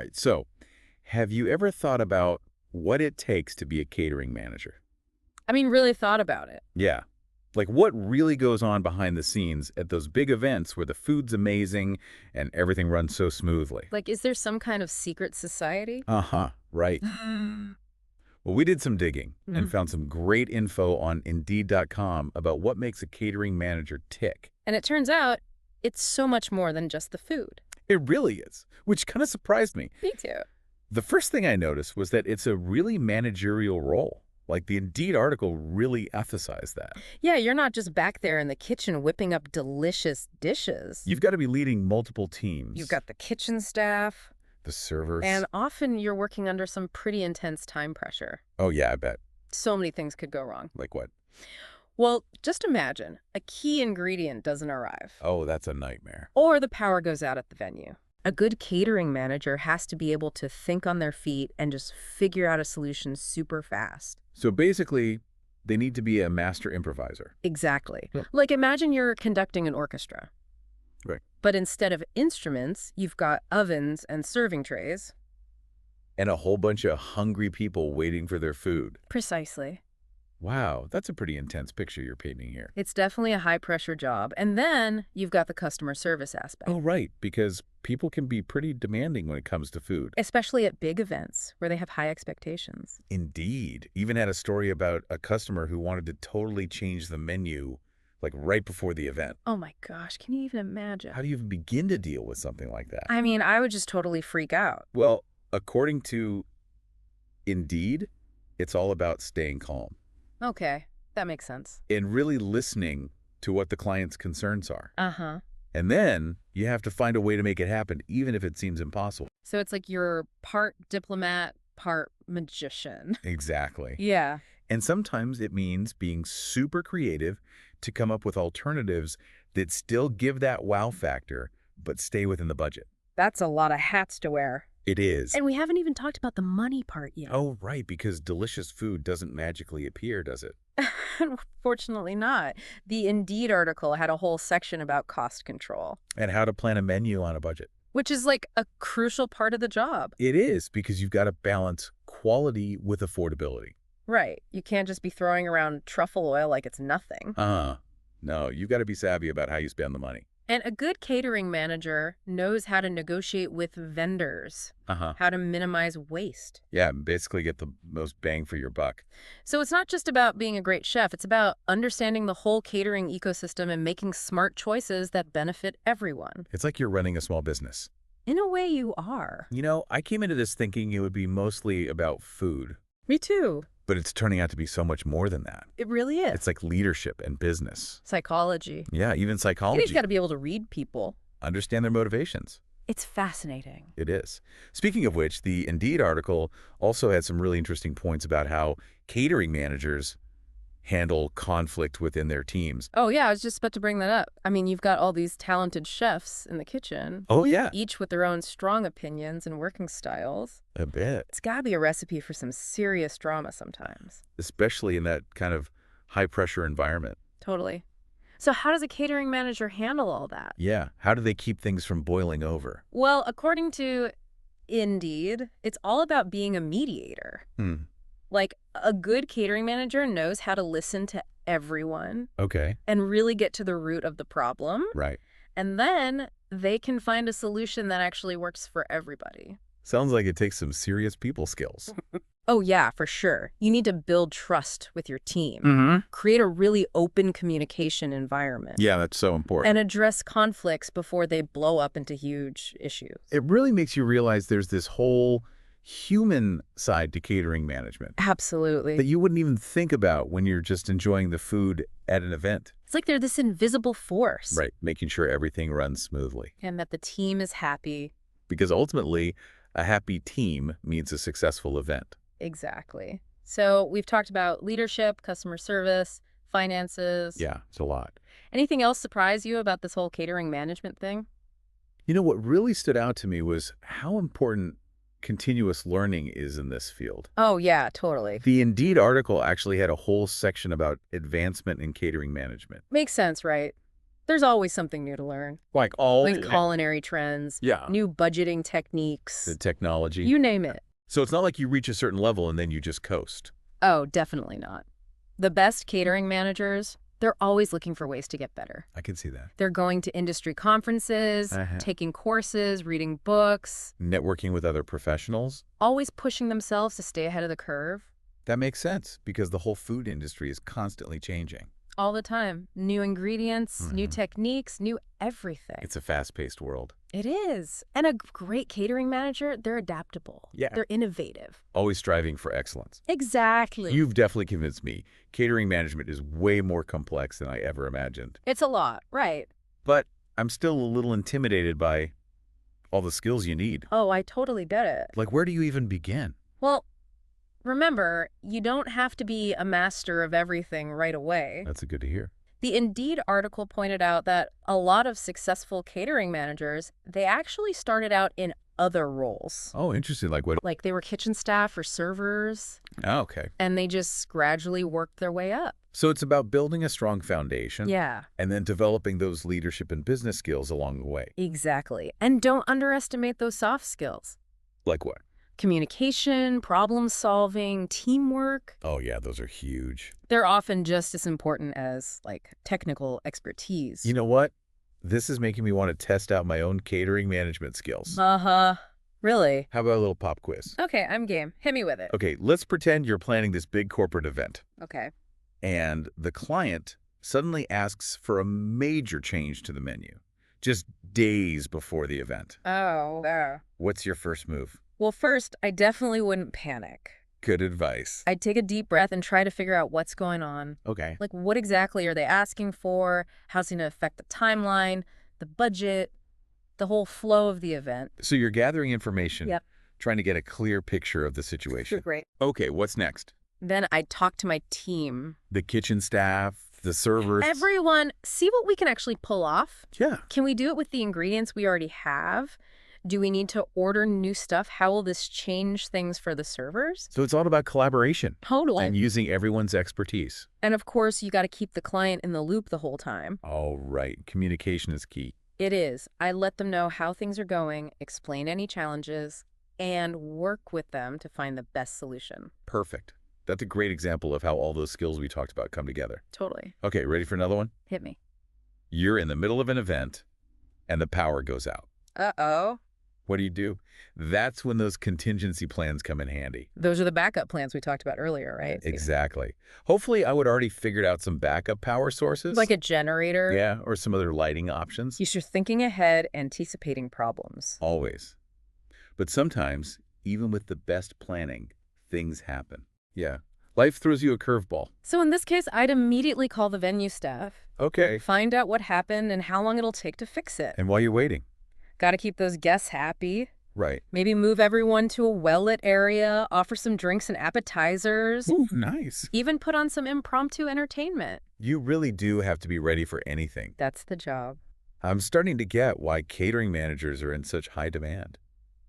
right, so have you ever thought about what it takes to be a catering manager? I mean, really thought about it. Yeah. Like what really goes on behind the scenes at those big events where the food's amazing and everything runs so smoothly? Like, is there some kind of secret society? Uh-huh, right. Mhm. Well, we did some digging and found some great info on Indeed.com about what makes a catering manager tick. And it turns out it's so much more than just the food. It really is, which kind of surprised me. Me too. The first thing I noticed was that it's a really managerial role. Like the Indeed article really emphasized that. Yeah, you're not just back there in the kitchen whipping up delicious dishes. You've got to be leading multiple You've teams, got the kitchen staff, the servers. and often you're working under some pretty intense time pressure. Oh, yeah, I bet. So many things could go wrong. Like what? Well, just imagine a key ingredient doesn't arrive, Oh, that's a nightmare. or the power goes out at the venue. A good catering manager has to be able to think on their feet and just figure out a solution super fast. So basically, they need to be a master improviser. Exactly. Yeah. Like imagine you're conducting an orchestra, Right. but instead of instruments, you've got ovens and serving trays. And a whole bunch of hungry people waiting for their food. Precisely. Wow, that's a pretty intense picture you're painting here. It's definitely a high-pressure job. And then you've got the customer service aspect, Oh, right, because people can be pretty demanding when it comes to food. especially at big events where they have high expectations. Indeed. Even had a story about a customer who wanted to totally change the menu, like right before the event. Oh my gosh, can you even imagine? How do you even begin to deal with something like that? I mean, I would just totally freak out. Well, according to Indeed, it's all about staying calm Okay, that makes sense. and really listening to what the client's concerns are. Uh-huh. And then you have to find a way to make it happen, even if it seems impossible. So it's like you're part diplomat, part magician. Exactly. Yeah. And sometimes it means being super creative to come up with alternatives that still give that wow factor, but stay within the budget. That's a lot of hats to wear. It is. And we haven't even talked about the money part yet. Oh, right, because delicious food doesn't magically appear, does it? Fortunately not. The Indeed article had a whole section about cost control, And how to plan a menu on a budget. which is like a crucial part of the job. It is, because you've got to balance quality with affordability. Right. You can't just be throwing around truffle oil like it's nothing. No, you've got to be savvy about how you spend the money. And a good catering manager knows how to negotiate with vendors, how to minimize waste. Yeah, basically get the most bang for your buck. So it's not just about being a great chef, it's about understanding the whole catering ecosystem and making smart choices that benefit everyone. It's like you're running a small business. In a way, you are. You know, I came into this thinking it would be mostly about food, Me too. but it's turning out to be so much more than that. It really is. It's like leadership and business. Psychology. Yeah, even You psychology. just got to be able to read people. Understand their motivations. It's fascinating. It is. Speaking of which, the Indeed article also had some really interesting points about how catering managers handle conflict within their teams. Oh, yeah, I was just about to bring that up. I mean, you've got all these talented chefs in the kitchen, Oh, yeah. each with their own strong opinions and working styles. A bit. It's got to be a recipe for some serious drama sometimes. Especially in that kind of high-pressure environment. Totally. So how does a catering manager handle all that? Yeah. How do they keep things from boiling over? Well, according to Indeed, it's all about being a mediator. Like, a good catering manager knows how to listen to everyone Okay. and really get to the root of the problem. Right. And then they can find a solution that actually works for everybody. Sounds like it takes some serious people skills. Oh, yeah, for sure. You need to build trust with your team, create a really open communication environment, Yeah, that's so important. and address conflicts before they blow up into huge issues. It really makes you realize there's this whole human side to catering management Absolutely. that you wouldn't even think about when you're just enjoying the food at an event. It's like they're this invisible force. Right. Making sure everything runs smoothly. And that the team is happy. Because ultimately, a happy team means a successful event. Exactly. So we've talked about leadership, customer service, finances. Yeah, it's a lot. Anything else surprise you about this whole catering management thing? You know, what really stood out to me was how important continuous learning is in this field. Oh, yeah, totally. The Indeed article actually had a whole section about advancement in catering management. Makes sense, right? There's always something new to learn. Like all Like culinary trends, yeah, new budgeting the techniques, technology. you name it. So it's not like you reach a certain level and then you just coast. Oh, definitely not. The best catering managers, they're always looking for ways to get better. I can see that. They're going to industry conferences, taking courses, reading books, Networking with other professionals. always pushing themselves to stay ahead of the curve. That makes sense because the whole food industry is constantly changing. All the time. New ingredients, new techniques, new everything. It's a fast-paced world. It is. And a great catering manager, they're adaptable. Yeah. They're innovative. Always striving for excellence. Exactly. You've definitely convinced me. Catering management is way more complex than I ever imagined. It's a lot, right? But I'm still a little intimidated by all the skills you need. Oh, I totally get it. Like, where do you even begin? Well, remember, you don't have to be a master of everything right away. That's good to hear. The Indeed article pointed out that a lot of successful catering managers, they actually started out in other roles. Oh, interesting. Like what? Like they were kitchen staff or servers, Oh, okay. and they just gradually worked their way up. So it's about building a strong foundation. Yeah, And then developing those leadership and business skills along the way. exactly. And don't underestimate those soft skills. Like what? Communication, problem solving, teamwork. Oh, yeah, those are huge. They're often just as important as, like, technical expertise. You know what? This is making me want to test out my own catering management skills. Uh-huh. Really? How about a little pop quiz? Okay, I'm game. Hit me with it. Okay, let's pretend you're planning this big corporate event, Okay. and the client suddenly asks for a major change to the menu, just days before the event. Oh, there. What's your first move? Well, first, I definitely wouldn't panic. Good advice. I'd take a deep breath and try to figure out what's going on. Okay. Like, what exactly are they asking for? How's it going to affect the timeline, the budget, the whole flow of the event? So you're gathering information, Yep. trying to get a clear picture of the situation. Great. Okay, what's next? Then I'd talk to my team. The kitchen staff, the servers. Everyone, see what we can actually pull off. Yeah. Can we do it with the ingredients we already have? Do we need to order new stuff? How will this change things for the servers? So it's all about collaboration Totally. and using everyone's expertise. And of course, you got to keep the client in the loop the whole time. All right. Communication is key. It is. I let them know how things are going, explain any challenges, and work with them to find the best solution. Perfect. That's a great example of how all those skills we talked about come together. Totally. Okay, ready for another one? Hit me. You're in the middle of an event and the power goes out. Uh-oh. What do? That's when those contingency plans come in handy. Those are the backup plans we talked about earlier, right? Exactly. Hopefully, I would already figured out some backup power sources. Like a generator. Yeah, or some other lighting options. You're thinking ahead, anticipating problems. Always. But sometimes, even with the best planning, things happen. Yeah. Life throws you a curveball. So in this case, I'd immediately call the venue staff. Okay. Find out what happened and how long it'll take to fix it. And while you're waiting. Got to keep those guests happy. Right. Maybe move everyone to a well-lit area, offer some drinks and appetizers. Ooh, nice. Even put on some impromptu entertainment. You really do have to be ready for anything. That's the job. I'm starting to get why catering managers are in such high demand.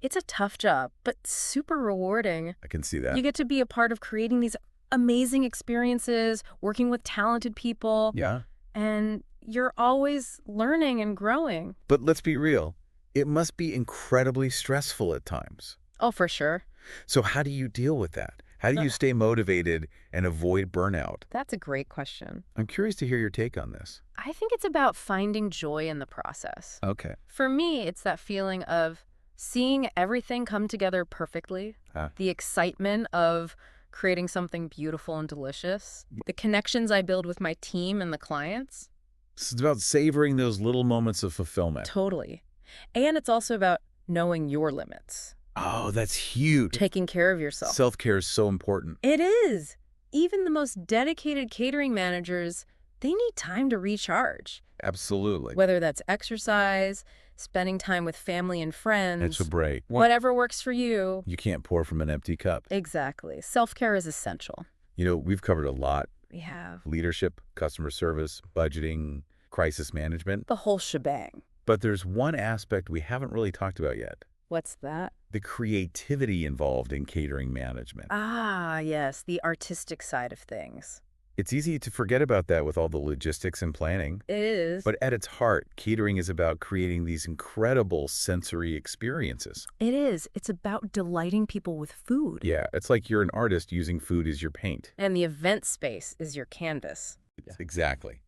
It's a tough job, but super rewarding. I can see that. You get to be a part of creating these amazing experiences, working with talented people. Yeah. And you're always learning and growing. But let's be real. It must be incredibly stressful at times. Oh, for sure. So how do you deal with that? How do you stay motivated and avoid burnout? That's a great question. I'm curious to hear your take on this. I think it's about finding joy in the process. Okay. For me, it's that feeling of seeing everything come together perfectly, the excitement of creating something beautiful and delicious, the connections I build with my team and the clients. It's about savoring those little moments of fulfillment. Totally. And it's also about knowing your limits. Oh, that's huge. Taking care of yourself. Self-care is so important. It is. Even the most dedicated catering managers, they need time to recharge. Absolutely. Whether that's exercise, spending time with family and friends. It's a break. Whatever works for you. You can't pour from an empty cup. Exactly. Self-care is essential. You know, we've covered a lot. We have. Leadership, customer service, budgeting, crisis management. The whole shebang. But there's one aspect we haven't really talked about yet. What's that? The creativity involved in catering management. Ah, yes, the artistic side of things. It's easy to forget about that with all the logistics and planning. It is. But at its heart, catering is about creating these incredible sensory experiences. It is. It's about delighting people with food. Yeah, it's like you're an artist using food as your paint. And the event space is your canvas. Exactly.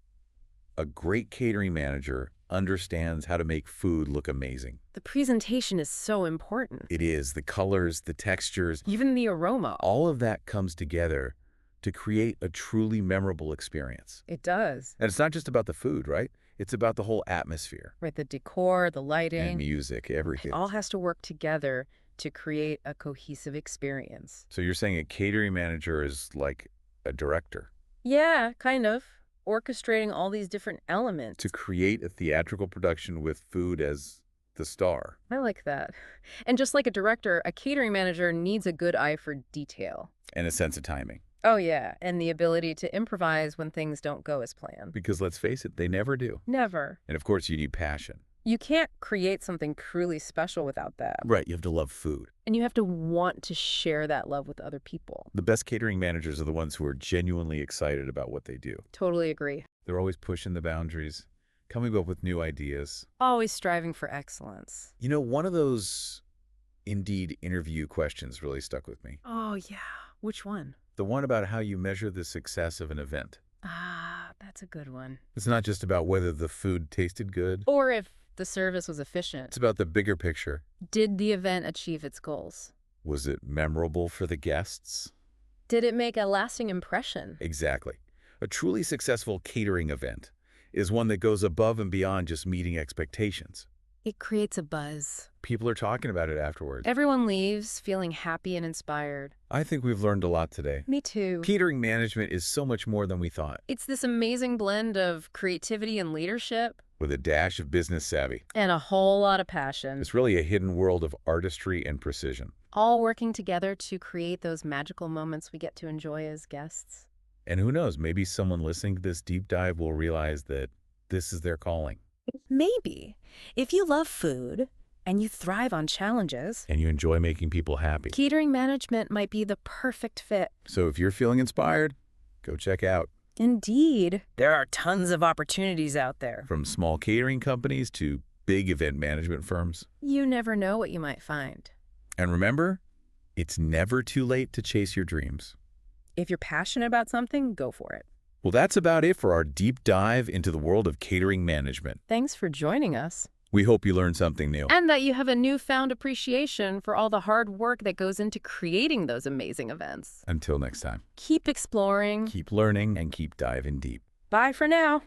A great catering manager understands how to make food look amazing. The presentation is so important. It is. The colors, the textures, Even the aroma. all of that comes together to create a truly memorable experience. It does. And it's not just about the food, right? It's about the whole atmosphere. Right, the decor, the lighting. And music, everything. It all has to work together to create a cohesive experience. So you're saying a catering manager is like a director? Yeah, kind of. Orchestrating all these different elements. To create a theatrical production with food as the star. I like that. And just like a director, a catering manager needs a good eye for detail. And a sense of timing. Oh, yeah, and the ability to improvise when things don't go as planned. Because let's face it, they never do. Never. And of course, you need passion. You can't create something truly special without that. Right, you have to love food. And you have to want to share that love with other people. The best catering managers are the ones who are genuinely excited about what they do. Totally agree. They're always pushing the boundaries, coming up with new ideas. Always striving for excellence. You know, one of those Indeed interview questions really stuck with me. Oh, yeah. Which one? The one about how you measure the success of an event. Ah, that's a good one. It's not just about whether the food tasted good. Or if the service was efficient. It's about the bigger picture. Did the event achieve its goals? Was it memorable for the guests? Did it make a lasting impression? Exactly. A truly successful catering event is one that goes above and beyond just meeting expectations. It creates a buzz. People are talking about it afterwards. Everyone leaves feeling happy and inspired. I think we've learned a lot today. Me too. Catering management is so much more than we thought, It's this amazing blend of creativity and leadership. with a dash of business savvy. And a whole lot of passion. It's really a hidden world of artistry and precision. All working together to create those magical moments we get to enjoy as guests. And who knows, maybe someone listening to this deep dive will realize that this is their calling. Maybe. If you love food and you thrive on challenges, And you enjoy making people happy. catering management might be the perfect fit. So if you're feeling inspired, go check out. Indeed. There are tons of opportunities out there. From small catering companies to big event management firms. You never know what you might find. And remember, it's never too late to chase your dreams. If you're passionate about something, go for it. Well, that's about it for our deep dive into the world of catering management. Thanks for joining us. We hope you learned something new. And that you have a newfound appreciation for all the hard work that goes into creating those amazing events. Until next time, Keep exploring. keep learning and keep diving deep. Bye for now.